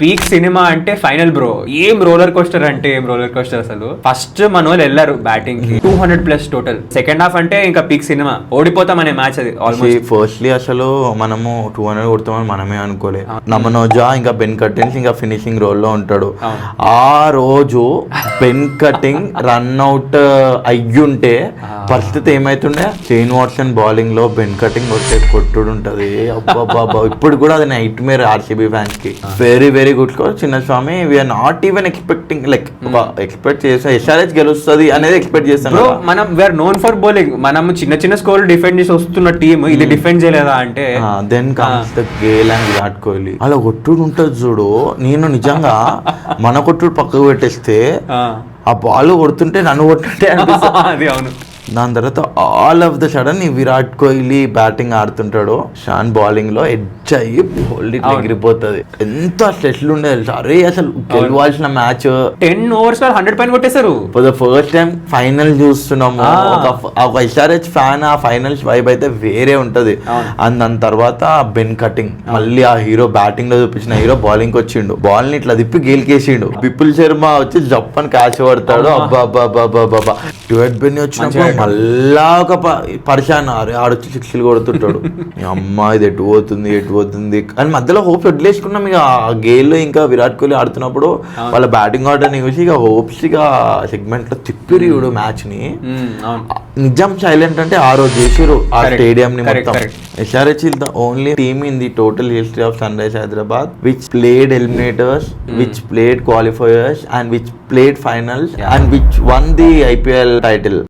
Peak cinema అంటే final bro. ఏం roller coaster అంటే ఏం రోలర్ కోస్టర్ అసలు. ఫస్ట్ మన వాళ్ళు వెళ్ళారు బ్యాటింగ్ కి 200+ టోటల్. సెకండ్ హాఫ్ అంటే ఇంకా పీక్ సినిమా, ఓడిపోతాం అనే మ్యాచ్ అది ఆల్మోస్ట్. ఫస్ట్లీ అసలు మనము 200 కొడతామని మనమే అనుకోలే. నమనోజా ఇంకా బెన్ కటింగ్స్ ఇంకా ఫినిషింగ్ రోల్ లో ఉంటాడు. ఆ రోజు బెన్ కటింగ్ రన్అట్ అయ్యుంటే పరిస్థితి ఏమైతుండే? షేన్ వాట్సన్ బౌలింగ్ లో బెన్ కటింగ్ వచ్చే కొట్టుడు ఉంటది. అబ్బాబా ఇప్పుడు కూడా అది నైట్ మేర్ ఆర్సీబీ ఫ్యాన్స్ కి. Very very good score Chinnaswamy. We are not even expecting like expect చేసా ఎస్ఆర్హెచ్ గెలుస్తుంది అనేది ఎక్స్పెక్ట్ చేస్తాను. మనం వీఆర్ నోన్ ఫర్ బౌలింగ్. మనం చిన్న చిన్న స్కోర్ డిఫెండ్ చేసి వస్తున్న టీం ఇది డిఫెండ్ చేయలేదా అంటే then comes the Gayle and Virat Kohli. అలా కొట్టుడు ఉంటది చూడు. నేను నిజంగా మన కొట్టుడు పక్కకు పెట్టేస్తే ఆ బాల్ కొడుతుంటే నన్ను కొట్టుంటే అది అవును. దాని తర్వాత ఆల్ ఆఫ్ ద సడన్ ఈ విరాట్ కోహ్లీ బ్యాటింగ్ ఆడుతుంటాడు, షాన్ బౌలింగ్ లో ఎడ్జ్ అయ్యి బౌలింగ్ ఎగిరిపోతుంది. ఎంత స్ట్రెస్లు ఉండే అరే అసలు గెలవాల్సిన మ్యాచ్ 10 overs 100 పైన కొట్టేశారు. For the first time final చూస్తున్నాము. ఒక ఎస్ఆర్హెచ్ ఫ్యాన్ ఆ ఫైనల్స్ వైబ్ అయితే వేరే ఉంటది. అండ్ దాని తర్వాత బెన్ కటింగ్ మళ్ళీ ఆ హీరో బ్యాటింగ్ లో చూపించిన హీరో బౌలింగ్ వచ్చిండు, బాల్ ని ఇట్లా తిప్పి గేలికేసిండు. విపుల్ శర్మ వచ్చి జప్పని క్యాచ్ పడతాడు. అబ్బా డ్యూయట్ బెన్ వచ్చినప్పుడు మళ్ళా ఒక పరిశాన్ ఆడొచ్చి 6లు కొడుతుంటాడు. అమ్మ ఇది ఎటు పోతుంది అని మధ్యలో హోప్స్ వదిలేసుకున్నాం. ఇక ఆ గేల్ ఇంకా విరాట్ కోహ్లీ ఆడుతున్నప్పుడు వాళ్ళ బ్యాటింగ్ ఆర్డర్ చూసి ఇక హోప్స్ ఇక సెగ్మెంట్ లో తిప్పిరు మ్యాచ్ ని. నిజం సైలెంట్ అంటే ఆ రోజు చేసిరు ఆ స్టేడియం ని మొత్తం. SRH is the only team in the total history of Sunrise Hyderabad which played eliminators, which played qualifiers and which played finals and which won the IPL title.